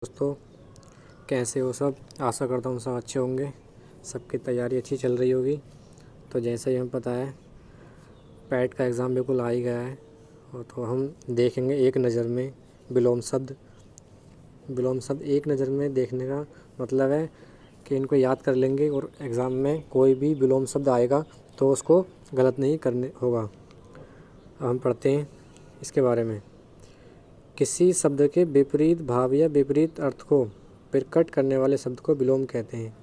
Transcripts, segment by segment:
दोस्तों, कैसे हो सब। आशा करता हूँ सब अच्छे होंगे। सबकी तैयारी अच्छी चल रही होगी। तो जैसा ही हमें पता है पैट का एग्ज़ाम बिल्कुल आ ही गया है, और तो हम देखेंगे एक नज़र में विलोम शब्द। विलोम शब्द एक नज़र में देखने का मतलब है कि इनको याद कर लेंगे और एग्ज़ाम में कोई भी विलोम शब्द आएगा तो उसको गलत नहीं करने होगा। अब हम पढ़ते हैं इसके बारे में। किसी शब्द के विपरीत भाव या विपरीत अर्थ को प्रकट करने वाले शब्द को विलोम कहते हैं।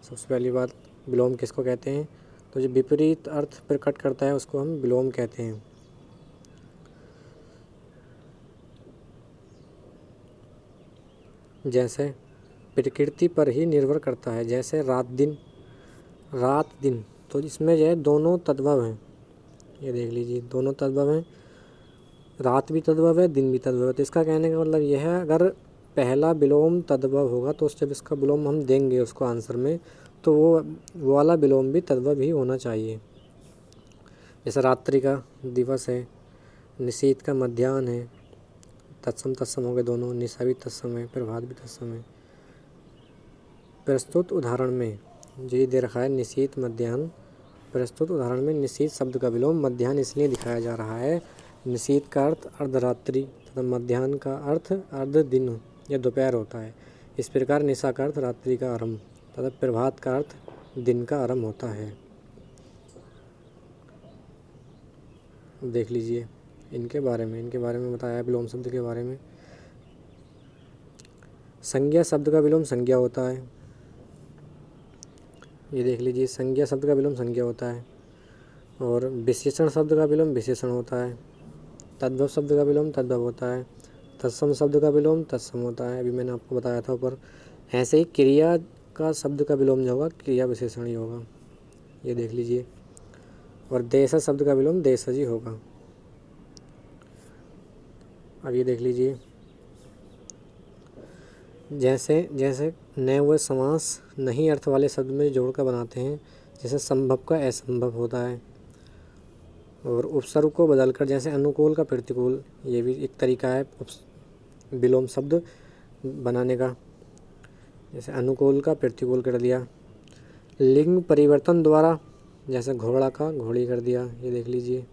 सबसे पहली बात, विलोम किसको कहते हैं? तो जो विपरीत अर्थ प्रकट करता है उसको हम विलोम कहते हैं। जैसे प्रकृति पर ही निर्भर करता है, जैसे रात दिन। रात दिन, तो इसमें जो है दोनों तद्भव हैं। ये देख लीजिए, दोनों तद्भव हैं। रात भी तद्भव है, दिन भी तद्भव है। तो इसका कहने का मतलब यह है, अगर पहला विलोम तद्भव होगा तो जब इसका विलोम हम देंगे उसको आंसर में, तो वो वाला विलोम भी तद्भव ही होना चाहिए। जैसे रात्रि का दिवस है, निशीथ का मध्याह्न है। तत्सम तत्सम हो गए दोनों, निशा भी तत्सम है, प्रभात भी तत्सम है। प्रस्तुत उदाहरण में जो दे रखा है निशीथ मध्याह्न, प्रस्तुत उदाहरण में निशीथ शब्द का विलोम मध्याह्न इसलिए दिखाया जा रहा है। निशीथ का अर्थ अर्धरात्रि तथा मध्याह्न का अर्थ अर्ध दिन या दोपहर होता है। इस प्रकार निशा का अर्थ रात्रि का आरंभ तथा प्रभात का अर्थ दिन का आरंभ होता है। देख लीजिए इनके बारे में बताया है विलोम शब्द के बारे में। संज्ञा शब्द का विलोम संज्ञा होता है। ये देख लीजिए, संज्ञा शब्द का विलोम संज्ञा होता है। और विशेषण शब्द का विलोम विशेषण होता है। तद्भव शब्द का विलोम तद्भव होता है। तत्सम शब्द का विलोम तत्सम होता है, अभी मैंने आपको बताया था ऊपर। ऐसे ही क्रिया का शब्द का विलोम जो होगा क्रिया विशेषण ही होगा। ये देख लीजिए। और देशज शब्द का विलोम देशज ही होगा। अब ये देख लीजिए, जैसे जैसे नए हुए समास नहीं अर्थ वाले शब्द में जोड़कर बनाते हैं, जैसे संभव का असंभव होता है। और उपसर्ग को बदलकर, जैसे अनुकूल का प्रतिकूल, ये भी एक तरीका है विलोम शब्द बनाने का। जैसे अनुकूल का प्रतिकूल कर दिया। लिंग परिवर्तन द्वारा, जैसे घोड़ा का घोड़ी कर दिया, ये देख लीजिए।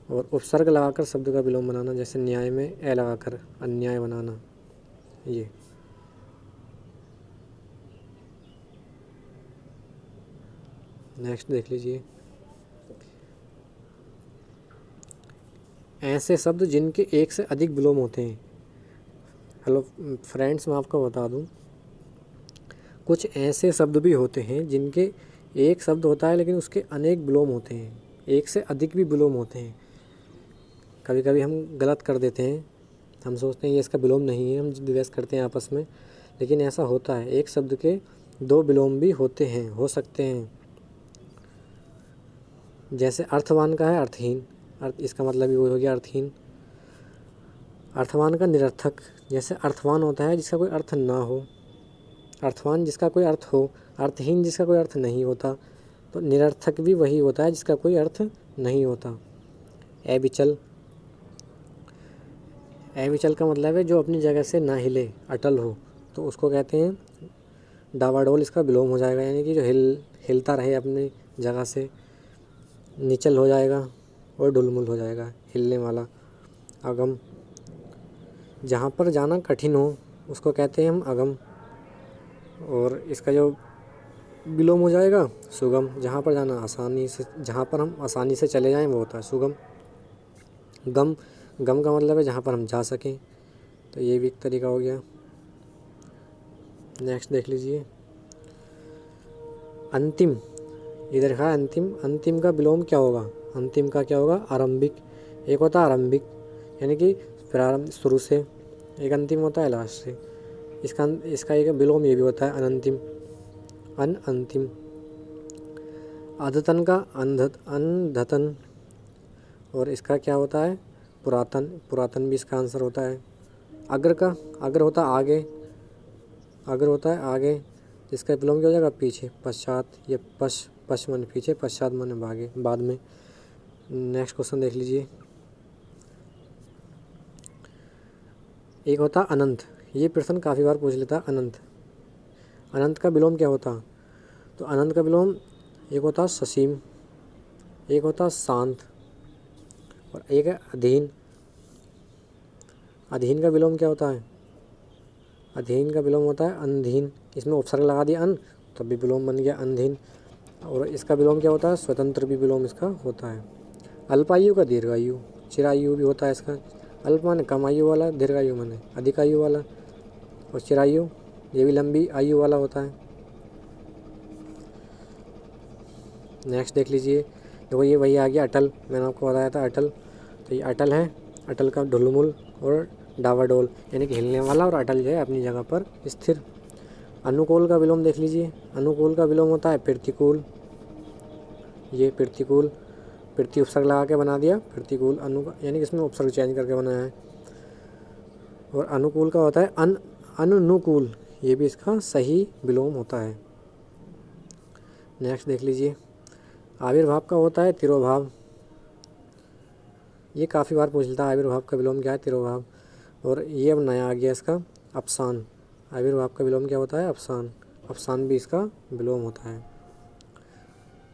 और उपसर्ग लगाकर शब्द का विलोम बनाना, जैसे न्याय में ए लगाकर अन्याय बनाना। ये नेक्स्ट देख लीजिए। ऐसे शब्द जिनके एक से अधिक विलोम होते हैं। हेलो फ्रेंड्स, मैं आपको बता दूं, कुछ ऐसे शब्द भी होते हैं जिनके एक शब्द होता है लेकिन उसके अनेक विलोम होते हैं, एक से अधिक भी विलोम होते हैं। कभी कभी हम गलत कर देते हैं, हम सोचते हैं ये इसका विलोम नहीं है, हम द्वेष करते हैं आपस में, लेकिन ऐसा होता है। एक शब्द के दो विलोम भी होते हैं, हो सकते हैं। जैसे अर्थवान का है अर्थहीन, अर्थ इसका मतलब भी वही हो गया अर्थहीन। अर्थवान का निरर्थक, जैसे अर्थवान होता है जिसका कोई अर्थ ना हो, अर्थवान जिसका कोई अर्थ हो, अर्थहीन जिसका कोई अर्थ नहीं होता। तो निरर्थक भी वही होता है जिसका कोई अर्थ नहीं होता। अविचल, अविचल का मतलब है जो अपनी जगह से ना हिले, अटल हो, तो उसको कहते हैं डावाडोल। इसका विलोम हो जाएगा, यानी कि जो हिलता रहे अपनी जगह से। निचल हो जाएगा और डुलमुल हो जाएगा, हिलने वाला। अगम, जहाँ पर जाना कठिन हो उसको कहते हैं हम अगम। और इसका जो विलोम हो जाएगा सुगम, जहाँ पर जाना आसानी से, जहाँ पर हम आसानी से चले जाएं वो होता है सुगम। गम, गम का मतलब है जहाँ पर हम जा सकें, तो ये भी एक तरीका हो गया। नेक्स्ट देख लीजिए। अंतिम, इधर है अंतिम। अंतिम का विलोम क्या होगा? अंतिम का क्या होगा? आरंभिक। एक होता है आरंभिक, यानी कि प्रारंभ, शुरू से। एक अंतिम होता है लास्ट से। इसका एक विलोम ये भी होता है अनंतिम, अंतिम। अद्यतन का अंधतन, और इसका क्या होता है? पुरातन, पुरातन भी इसका आंसर होता है। अग्र का, अग्र होता है आगे, अग्र होता है आगे, इसका विलोम क्या हो जाएगा? पीछे, पश्चात। ये पश मन पीछे, पश्चात मन आगे, बाद में। नेक्स्ट क्वेश्चन देख लीजिए। एक होता है अनंत, ये प्रश्न काफ़ी बार पूछ लेता है। अनंत, अनंत का विलोम क्या होता? तो अनंत का विलोम एक होता है ससीम, एक होता है शांत, और एक है अधीन। अधीन का विलोम क्या होता है? अधीन का विलोम होता है अनधीन। इसमें उपसर्ग लगा दिया अन, तब भी विलोम बन गया अनधीन। और इसका विलोम क्या होता है? स्वतंत्र भी विलोम इसका होता है। अल्पायु का दीर्घायु, चिरायु भी होता है इसका। अल्प माने कम आयु वाला, दीर्घायु माने अधिक आयु वाला, और चिरायु ये भी लंबी आयु वाला होता है। नेक्स्ट देख लीजिए, देखो ये वही आ गया अटल, मैंने आपको बताया था अटल। तो ये अटल है, अटल का ढुलमुल और डावाडोल, यानी कि हिलने वाला, और अटल जो है अपनी जगह पर स्थिर। अनुकूल का विलोम देख लीजिए, अनुकूल का विलोम होता है प्रतिकूल। ये प्रतिकूल, प्रति उपसर्ग लगा के बना दिया प्रतिकूल, यानी कि इसमें उपसर्ग चेंज करके बनाया है। और अनुकूल का होता है अनुकूल, ये भी इसका सही विलोम होता है। नेक्स्ट देख लीजिए, आविर्भाव का होता है तिरोभाव। ये काफ़ी बार पूछ लेता है, आविर्भाव का विलोम क्या है? तिरोभाव। और ये अब नया आ गया इसका अवसान। आविर्भाव का विलोम क्या होता है? अवसान। अवसान भी इसका विलोम होता है।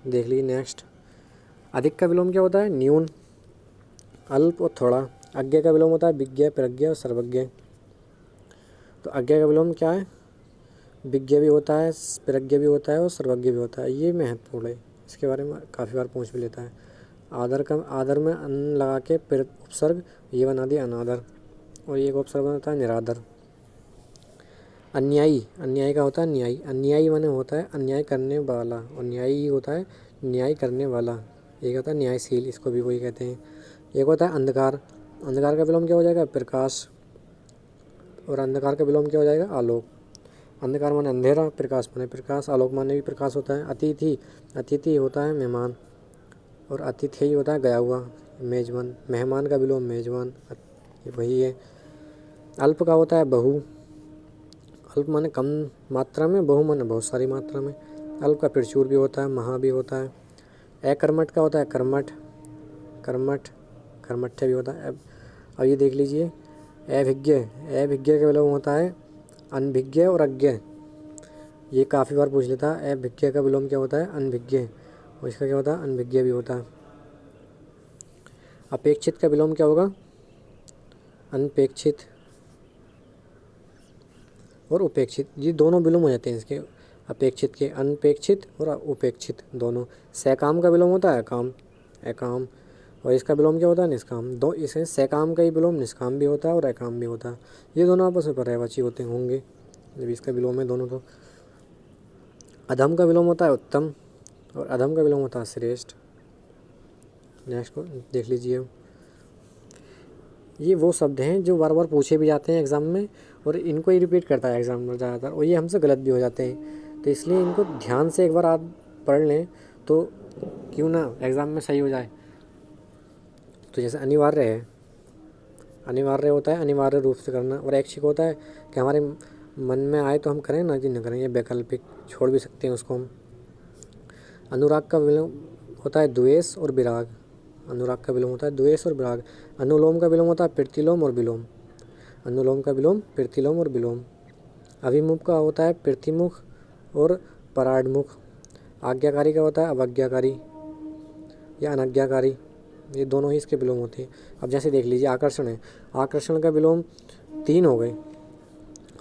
देख लीजिए नेक्स्ट, अधिक का विलोम क्या होता है? न्यून, अल्प और थोड़ा। अज्ञा का विलोम होता है विज्ञ, प्रज्ञ और सर्वज्ञ। तो अज्ञा का विलोम क्या है? विज्ञ भी होता है, प्रज्ञ भी होता है और सर्वज्ञ भी होता है। ये महत्वपूर्ण है, इसके बारे में काफ़ी बार पूछ भी लेता है। आदर में अन लगा के फिर उपसर्ग, ये बना दिया अनादर, और ये एक उपसर्ग बनता है निरादर। अन्यायी, अन्याय का होता है न्यायी। अन्यायी माने होता है अन्याय करने वाला, और न्यायी होता है न्याय करने वाला। एक होता है न्यायशील, इसको भी वही कहते हैं। एक होता है अंधकार, अंधकार का विलोम क्या हो जाएगा? प्रकाश, और अंधकार का विलोम क्या हो जाएगा? आलोक। अंधकार माने अंधेरा, प्रकाश माने प्रकाश, आलोक माने भी प्रकाश होता है। अतिथि, अतिथि होता है मेहमान, और अतिथि होता है गया हुआ, मेजबान। मेहमान का विलोम मेजबान, ये वही है। अल्प का होता है बहु, अल्प माने कम मात्रा में, बहु माने बहुत सारी मात्रा में। अल्प का प्रचुर भी होता है, महा भी होता है। अकर्मठ का होता है कर्मठ, कर्मठ, कर्मठ्य भी होता है। अब ये देख लीजिए, अभिज्ञ, अभिज्ञ का विलोम होता है अनभिज्ञ और अज्ञ। ये काफ़ी बार पूछ लेता है। अभिज्ञ का विलोम क्या होता है? अनभिज्ञ, और इसका क्या होता है? अनभिज्ञ भी होता है। अपेक्षित का विलोम क्या होगा? अनपेक्षित और उपेक्षित, ये दोनों विलोम हो जाते हैं इसके, अपेक्षित के। अनपेक्षित और उपेक्षित दोनों। सकाम का विलोम होता है अकाम, अकाम, और इसका विलोम क्या होता है? निष्काम। दो इसे सकाम का ही विलोम निष्काम भी होता है और अकाम भी होता है। ये दोनों आपस में पर्यायवाची होते होंगे जब इसका विलोम है दोनों। तो अधम का विलोम होता है उत्तम, और अधम का विलोम होता है श्रेष्ठ। नेक्स्ट को देख लीजिए, ये वो शब्द हैं जो बार बार पूछे भी जाते हैं एग्ज़ाम में, और इनको ही रिपीट करता है एग्ज़ाम में ज़्यादातर, और ये हमसे गलत भी हो जाते हैं। तो इसलिए इनको ध्यान से एक बार आप पढ़ लें तो क्यों ना एग्ज़ाम में सही हो जाए। तो जैसे अनिवार्य है, अनिवार्य होता है अनिवार्य रूप से करना, और ऐच्छिक होता है कि हमारे मन में आए तो हम करें, ना कि न करें। ये वैकल्पिक, छोड़ भी सकते हैं उसको हम। अनुराग का विलोम होता है द्वेष और विराग, अनुराग का विलोम होता है द्वेष और विराग। अनुलोम का विलोम होता है प्रतिलोम और विलोम, अनुलोम का विलोम प्रतिलोम और विलोम। अभिमुख का होता है प्रतिमुख और पराडमुख। आज्ञाकारी का होता है अवज्ञाकारी या अनज्ञाकारी, ये दोनों ही इसके विलोम होते हैं। अब जैसे देख लीजिए, आकर्षण है, आकर्षण का विलोम 3 हो गए।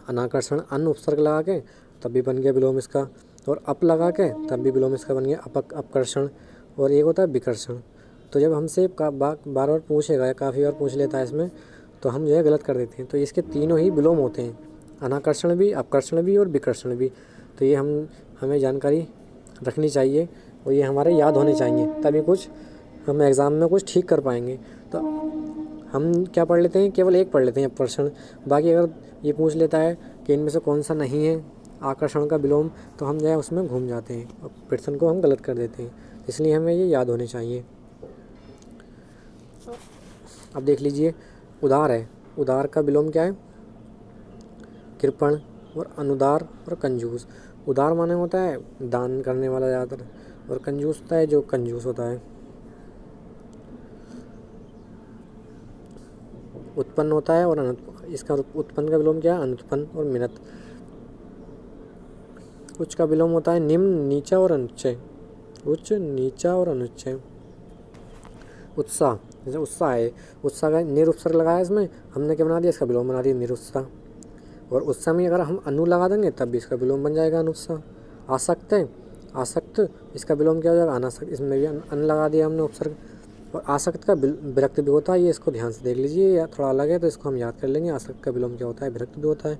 अनाकर्षण, अन उपसर्ग लगा के तब भी बन गया विलोम इसका, और अप लगा के तब भी विलोम इसका बन गया अपकर्षण, और एक होता है विकर्षण। तो जब हमसे बार बार पूछेगा या काफ़ी बार पूछ लेता है इसमें, तो हम जो है गलत कर देते हैं। तो इसके तीनों ही विलोम होते हैं, अनाकर्षण भी, अपकर्षण भी और विकर्षण भी। तो ये हमें जानकारी रखनी चाहिए, और ये हमारे याद होने चाहिए, तभी कुछ हम एग्ज़ाम में कुछ ठीक कर पाएंगे। तो हम क्या पढ़ लेते हैं? केवल एक पढ़ लेते हैं अपकर्षण। बाकी अगर ये पूछ लेता है कि इनमें से कौन सा नहीं है आकर्षण का विलोम, तो हम जो है उसमें घूम जाते हैं और प्रश्न को हम गलत कर देते हैं। इसलिए हमें ये याद होने चाहिए। अब देख लीजिए, उदार है, उदार का विलोम क्या है? कृपण, और अनुदार और कंजूस। उदार माने होता है दान करने वाला ज़्यादातर, और कंजूस होता है जो कंजूस होता है। उत्पन्न होता है और इसका उत्पन्न का विलोम क्या है? अनुत्पन्न और मिनत। उच्च का विलोम होता है निम्न, नीचा और अनुच्चय। उच्च, नीचा और अनुच्चय। उत्साह, जैसे उत्साह है, उत्साह का निरुपसर्ग लगाया इसमें, हमने क्या बना दिया? इसका विलोम बना दिया निरुत्साह। और उत्साह में अगर हम अनु लगा देंगे तब भी इसका विलोम बन जाएगा अनुत्साह। आसक्त है, आसक्त, इसका विलोम क्या हो जाएगा? अनासक्त। इसमें भी अन लगा दिया हमने उपसर्ग। और आसक्त का विरक्त भी होता है, ये इसको ध्यान से देख लीजिए, या थोड़ा अलग है तो इसको हम याद कर लेंगे। आसक्त का विलोम क्या होता है? विरक्त भी होता है।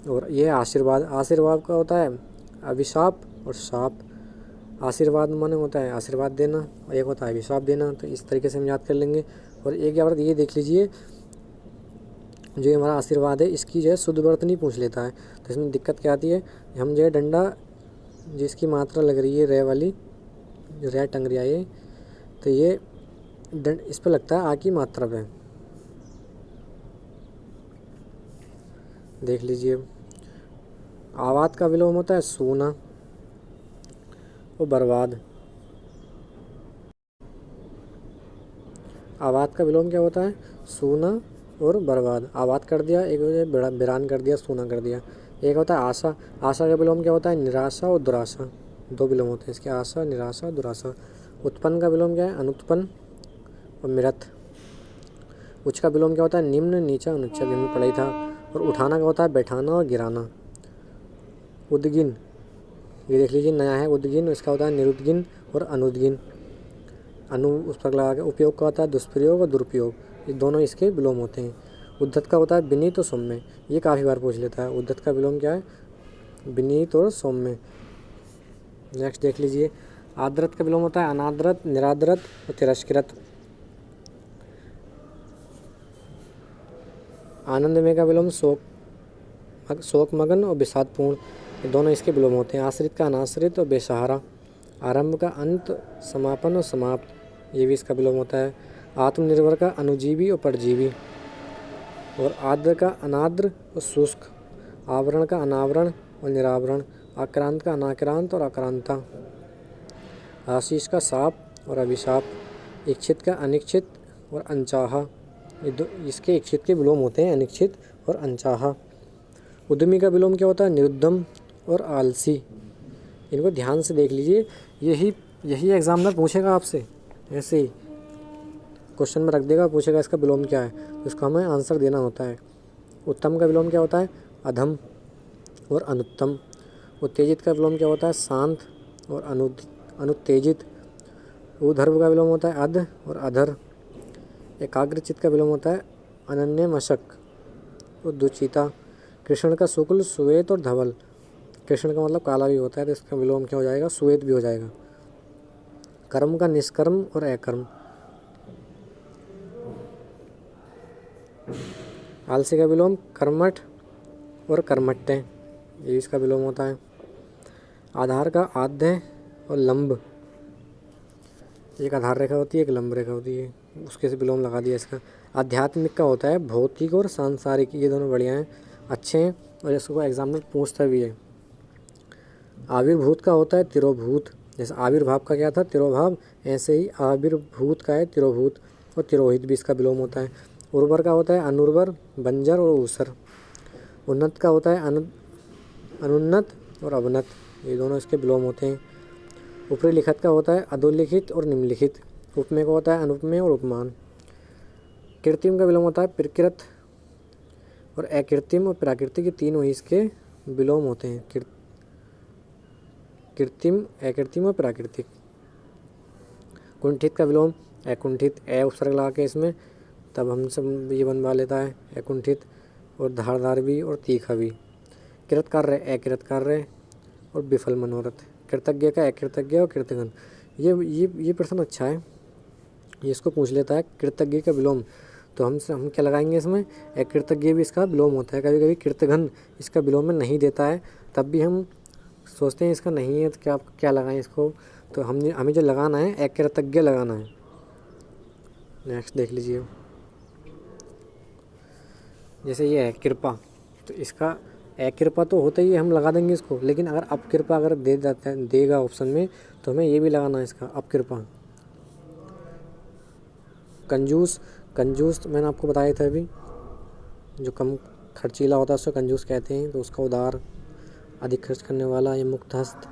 और ये आशीर्वाद, आशीर्वाद का होता है अभिशाप और शाप। आशीर्वाद माने होता है आशीर्वाद देना, और एक होता है अभिशाप देना। तो इस तरीके से हम याद कर लेंगे। और एक याद ये देख लीजिए, जो हमारा आशीर्वाद है इसकी जो है शुद्ध वर्तनी पूछ लेता है। तो इसमें दिक्कत क्या आती है? हम जो है डंडा जिसकी मात्रा लग रही है रे वाली, जो रे टंग रही है, तो ये इस पर लगता है आ की मात्रा पे। देख लीजिए, आवाद का विलोम होता है सोना और बर्बाद। आवाद का विलोम क्या होता है? सोना और बर्बाद। आवाद कर दिया, एक वीरान कर दिया, सोना कर दिया। एक होता है आशा, आशा का विलोम क्या होता है? निराशा और दुराशा। दो विलोम होते हैं इसके, आशा, निराशा, दुराशा। उत्पन्न का विलोम क्या है? अनुत्पन्न और मिरत। उच्च का विलोम क्या होता है? निम्न, नीचा, अनुच्च, हमने पढ़ा ही था। और उठाना का होता है बैठाना और गिराना। उद्गिन, ये देख लीजिए नया है, उद्गिन, इसका होता है निरुद्गिन और अनुद्गिन। अनु उस पर लगा के। उपयोग का होता है दुष्प्रयोग और दुरुपयोग, ये दोनों इसके विलोम होते हैं। उद्धत का होता है विनीत और सौम्य, ये काफ़ी बार पूछ लेता है। उद्धत का विलोम क्या है? विनीत और सौम्य। नेक्स्ट देख लीजिए, आदरत का विलोम होता है अनादरत, निरादरत और तिरस्कृत। आनंदमय का विलोम शोक मगन और विषादपूर्ण, ये दोनों इसके विलोम होते हैं। आश्रित का अनाश्रित और बेसहारा। आरंभ का अंत, समापन और समाप्त, ये भी इसका विलोम होता है। आत्मनिर्भर का अनुजीवी और परजीवी। और आद्र का अनाद्र और शुष्क। आवरण का अनावरण और निरावरण। आक्रांत का अनाक्रांत और आक्रांता। आशीष का शाप और अभिशाप। इच्छित का अनिच्छित और अनचाहा, इसके इच्छित के विलोम होते हैं अनिच्छित और अनचाहा। उद्यमी का विलोम क्या होता है? निरुद्धम और आलसी। इनको ध्यान से देख लीजिए, यही एग्जामिनर पूछेगा आपसे, ऐसे ही क्वेश्चन में रख देगा, पूछेगा इसका विलोम क्या है, तो इसका हमें आंसर देना होता है। उत्तम का विलोम क्या होता है? अधम और अनुत्तम। उत्तेजित का विलोम क्या होता है? शांत और अनुत्तेजित। ऊर्ध्व का विलोम होता है अध और अधर। एकाग्रचित्त का विलोम होता है अनन्य मशक और दुचिता। कृष्ण का शुक्ल, श्वेत और धवल। कृष्ण का मतलब काला भी होता है, तो इसका विलोम क्या हो जाएगा? श्वेत भी हो जाएगा। कर्म का निष्कर्म और अकर्म। आलसी का विलोम कर्मठ और कर्मठ्य, ये इसका विलोम होता है। आधार का आध्य और लंब, एक आधार रेखा होती है, एक लंब रेखा होती है, उसके से विलोम लगा दिया इसका। आध्यात्मिक का होता है भौतिक और सांसारिक, ये दोनों बढ़िया हैं, अच्छे हैं, और इसको एग्जाम में पूछता भी है। आविर्भूत का होता है तिरोभूत, जैसे आविर्भाव का क्या था? तिरोभाव, ऐसे ही आविर्भूत का है तिरोभूत। और तिरोहित भी इसका विलोम होता है। उर्वर का होता है अनुर्वर, बंजर और ऊसर। उन्नत का होता है अनुन्नत और अवनत, ये दोनों इसके विलोम होते हैं। ऊपरी लिखित का होता है अधोलिखित और निम्नलिखित। उपमेय का होता है अनुपमेय और उपमान। कृत्रिम का विलोम होता है प्रकृत, और अकृत्रिम और प्राकृतिक, ये तीनों ही इसके विलोम होते हैं। कृत्रिम, अकृत्रिम और प्राकृतिक। कुंठित का विलोम अकुंठित, ए उपसर्ग लगा के इसमें, तब हम सब ये बनवा लेता है अकुंठित। और धारदार भी और तीखा भी। कृतकार्य अकृतकार्य और विफल मनोरथ। कृतज्ञ का अकृतज्ञ और कृतघ्न, ये प्रश्न अच्छा है, ये इसको पूछ लेता है कृतज्ञ का विलोम। तो हम क्या लगाएंगे इसमें? अकृतज्ञ भी इसका विलोम होता है। कभी कभी कृतघ्न इसका विलोम में नहीं देता है, तब भी हम सोचते हैं इसका नहीं है, तो क्या लगाएं इसको, तो हमें जो लगाना है अकृतज्ञ लगाना है। नेक्स्ट देख लीजिए, जैसे ये है कृपा, तो इसका अकृपा तो होता ही है, हम लगा देंगे इसको, लेकिन अगर अपकृपा अगर दे जाता है, देगा ऑप्शन में, तो हमें ये भी लगाना है इसका अपकृपा। कंजूस कंजूस मैंने आपको बताया था अभी, जो कम खर्चीला होता है उसको कंजूस कहते हैं। तो उसका उदार, अधिक खर्च करने वाला, या मुक्तहस्त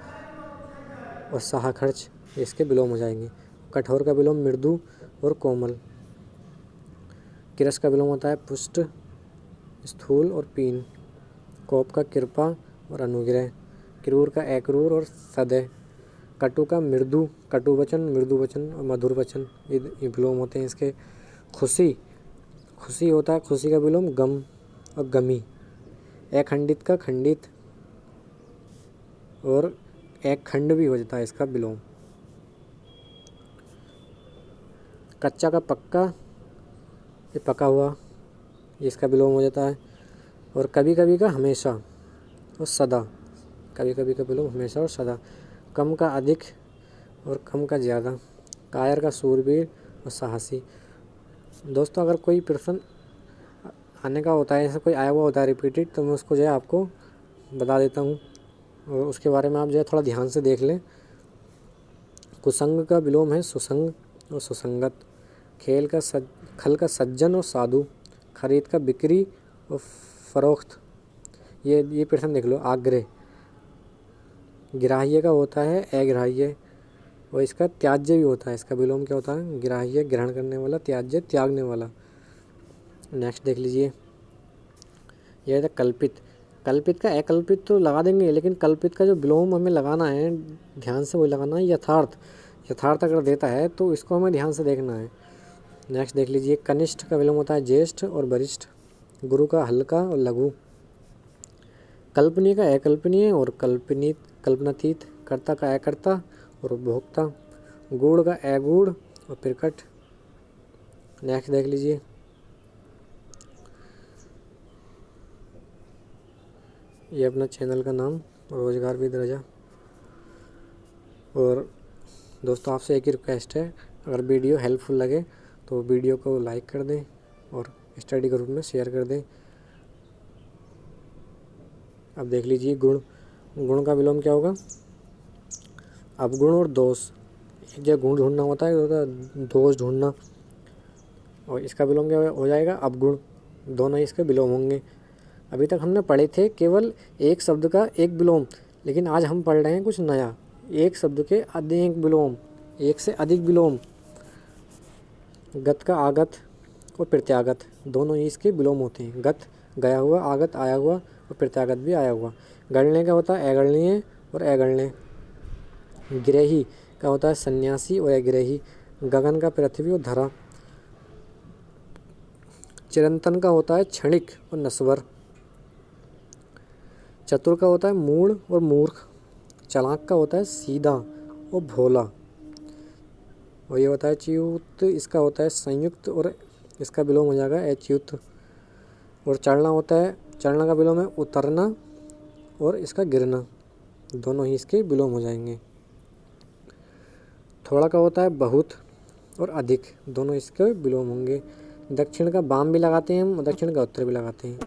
और साहा खर्च, इसके विलोम हो जाएंगे। कठोर का विलोम मृदु और कोमल। किरस का विलोम होता है पुष्ट, स्थूल और पीन। कोप का कृपा और अनुग्रह। क्रूर का अक्रूर और सदै। कटु का मृदु, कटु वचन, मृदु वचन और मधुर वचन, ये विलोम होते हैं इसके। खुशी, खुशी होता है, खुशी का विलोम गम और गमी। अखंडित का खंडित और एक खंड भी हो जाता है इसका विलोम। कच्चा का पक्का, ये पका हुआ, इसका विलोम हो जाता है। और कभी कभी का हमेशा और सदा, कभी कभी का विलोम हमेशा और सदा। कम का अधिक और कम का ज़्यादा। कायर का शूरवीर और साहसी। दोस्तों अगर कोई प्रश्न आने का होता है, ऐसा कोई आया हुआ होता है रिपीटेड, तो मैं उसको जो है आपको बता देता हूँ और उसके बारे में आप जो है थोड़ा ध्यान से देख लें। कुसंग का विलोम है सुसंग और सुसंगत। खल का सज्जन और साधु। खरीद का बिक्री और फरोख्त। ये प्रश्न देख लो। आग्रह, ग्राह्य का होता है अग्राह्य, और इसका त्याज्य भी होता है। इसका विलोम क्या होता है? ग्राह्य ग्रहण करने वाला, त्याज्य त्यागने वाला। नेक्स्ट देख लीजिए, यह है कल्पित। कल्पित का अकल्पित तो लगा देंगे, लेकिन कल्पित का जो विलोम हमें लगाना है, ध्यान से वही लगाना है। यथार्थ, यथार्थ अगर देता है तो इसको हमें ध्यान से देखना है। नेक्स्ट देख लीजिए, कनिष्ठ का विलोम होता है ज्येष्ठ और वरिष्ठ। गुरु का हल्का और लघु। कल्पनीय का अकल्पनीय और कल्पनीत कल्पनातीत। कर्ता का अकर्ता और उपभोक्ता। गूढ़ का अगूढ़ और प्रकट। नेक्स्ट देख लीजिए, ये अपना चैनल का नाम रोजगार विद रजा। और दोस्तों आपसे एक ही रिक्वेस्ट है, अगर वीडियो हेल्पफुल लगे तो वीडियो को लाइक कर दें और स्टडी ग्रुप में शेयर कर दें। अब देख लीजिए गुण। गुण का विलोम क्या होगा? अवगुण और दोष। एक जगह गुण ढूंढना होता है, दोष ढूंढना, और इसका विलोम क्या हो जाएगा? अवगुण। दोनों ही इसके विलोम होंगे। अभी तक हमने पढ़े थे केवल एक शब्द का एक विलोम, लेकिन आज हम पढ़ रहे हैं कुछ नया। एक शब्द के अधिक विलोम, एक से अधिक विलोम। गत का आगत और प्रत्यागत, दोनों ही इसके विलोम होते हैं। गत गया हुआ, आगत आया हुआ और प्रत्यागत भी आया हुआ। गणने का होता है अगणनीय और अगण्य। गिरही का होता है सन्यासी और अग्रही। गगन का पृथ्वी और धरा। चिरंतन का होता है क्षणिक और नश्वर। चतुर का होता है मूढ़ और मूर्ख। चालाक का होता है सीधा और भोला। और ये होता है च्युत, इसका होता है संयुक्त और इसका विलोम हो जाएगा अच्युत। और चढ़ना होता है, चढ़ना का विलोम है उतरना और इसका गिरना, दोनों ही इसके विलोम हो जाएंगे। थोड़ा का होता है बहुत और अधिक, दोनों इसके विलोम होंगे। दक्षिण का वाम भी लगाते हैं हम, दक्षिण का उत्तर भी लगाते हैं।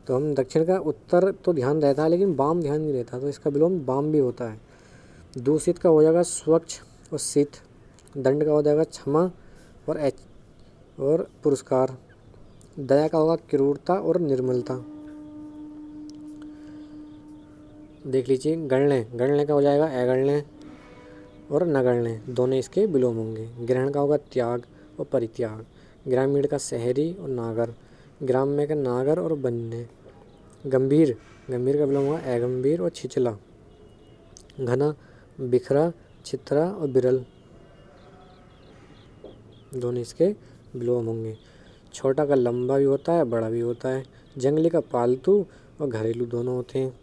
तो हम दक्षिण का उत्तर तो ध्यान रहता है, लेकिन वाम ध्यान नहीं रहता, तो इसका विलोम वाम भी होता है। दूषित का हो जाएगा स्वच्छ और शीत। दंड का हो जाएगा क्षमा और पुरस्कार। दया का होगा क्रूरता और निर्मलता। देख लीजिए गणने, गणने का हो जाएगा अगण्य और नगण्य, दोनों इसके विलोम होंगे। ग्रहण का होगा त्याग और परित्याग। ग्रामीण का शहरी और नागर। ग्राम्य का नागर और वन्य। गंभीर, गंभीर का विलोम होगा अगंभीर और छिछला। घना, बिखरा, छितरा और बिरल, दोनों इसके विलोम होंगे। छोटा का लंबा भी होता है, बड़ा भी होता है। जंगली का पालतू और घरेलू दोनों होते हैं।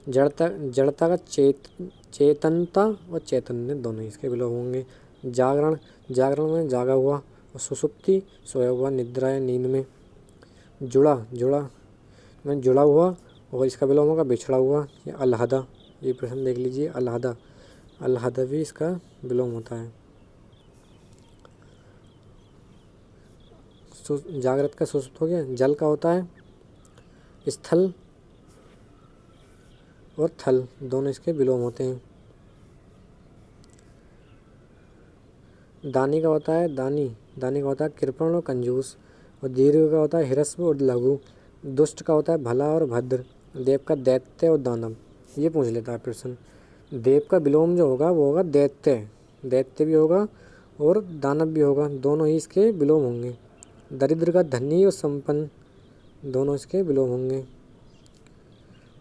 जड़ता का चेतनता और चैतन्य, दोनों इसके विलोम होंगे। जागरण, जागरण में जागा हुआ, और सुसुप्ति सोया हुआ, निद्रा या नींद में। जुड़ा, जुड़ा में जुड़ा हुआ, और इसका विलोम होगा बिछड़ा हुआ या अलहदा। ये प्रश्न देख लीजिए, अलहदा, अलहदा भी इसका विलोम होता है। जागृत का सुसुप्त हो गया। जल का होता है स्थल और थल, दोनों इसके विलोम होते हैं। दानी का होता है दानी, दानी का होता है कृपण और कंजूस। और दीर्घ का होता है ह्रस्व और लघु। दुष्ट का होता है भला और भद्र। देव का दैत्य और दानव। ये पूछ लेता है प्रश्न। देव का विलोम जो होगा वो होगा दैत्य, दैत्य भी होगा और दानव भी होगा, दोनों ही इसके विलोम होंगे। दरिद्र का धनी और संपन्न, दोनों इसके विलोम होंगे।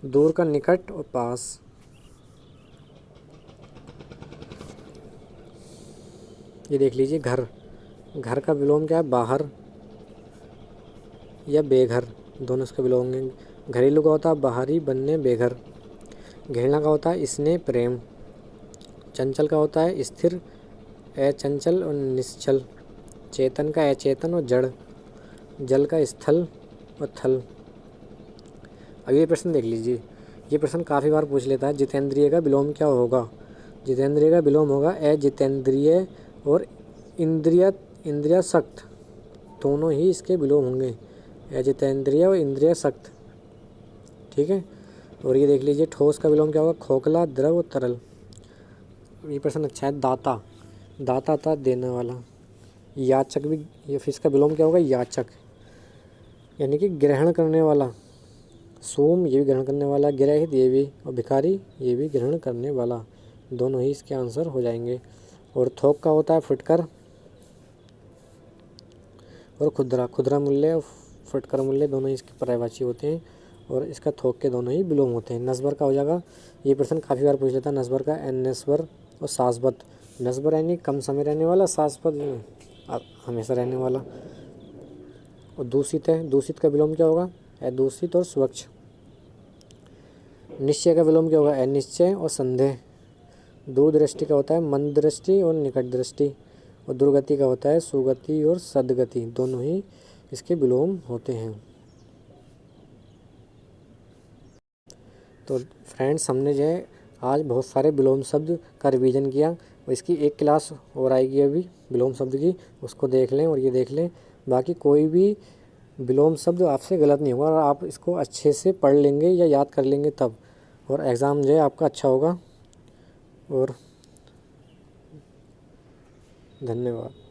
दूर का निकट और पास। ये देख लीजिए घर, घर का विलोम क्या है, बाहर या बेघर, दोनों इसके विलोम होंगे। घरेलू का होता है बाहरी, बनने, बेघर। घृणा का होता है स्नेह, प्रेम। चंचल का होता है स्थिर, अचंचल और निश्चल। चेतन का अचेतन और जड़। जल का स्थल और थल। अब ये प्रश्न देख लीजिए, ये प्रश्न काफ़ी बार पूछ लेता है। जितेंद्रिय का विलोम क्या होगा? जितेंद्रिय का विलोम होगा अजितेंद्रिय और इंद्रियासक्त, दोनों ही इसके विलोम होंगे, अजितेंद्रिय और इंद्रियासक्त। ठीक है। और ये देख लीजिए ठोस का विलोम क्या होगा? खोखला, द्रव और तरल। ये प्रश्न अच्छा है। दाता, दाता था देने वाला। याचक भी, ये फिर इसका विलोम क्या होगा? याचक, यानी कि ग्रहण करने वाला। सोम, ये भी ग्रहण करने वाला। गिरहित, ये भी। और भिखारी, ये भी ग्रहण करने वाला। दोनों ही इसके आंसर हो जाएंगे। और थोक का होता है फुटकर और खुदरा। खुदरा मूल्य और फुटकर मूल्य दोनों ही इसके पर्यायवाची होते हैं और इसका थोक के दोनों ही विलोम होते हैं। नस्बर का हो जाएगा, ये प्रश्न काफ़ी बार पूछ लेता है। नस्बर का अनस्वर और शाश्वत। नस्बर यानी कम समय रहने वाला, शाश्वत हमेशा रहने वाला। और दूषित है, दूषित का विलोम क्या होगा? अदूषित और स्वच्छ। निश्चय का विलोम क्या होगा? अनिश्चय और संदेह। दूरदृष्टि का होता है मंद दृष्टि और निकट दृष्टि। और दुर्गति का होता है सुगति और सदगति, दोनों ही इसके विलोम होते हैं। तो फ्रेंड्स, हमने जो है आज बहुत सारे विलोम शब्द का रिवीजन किया और इसकी एक क्लास और आएगी अभी विलोम शब्द की, उसको देख लें और ये देख लें। बाकी कोई भी विलोम शब्द आपसे गलत नहीं होगा और आप इसको अच्छे से पढ़ लेंगे या याद कर लेंगे तब, और एग्ज़ाम जो है आपका अच्छा होगा। और धन्यवाद।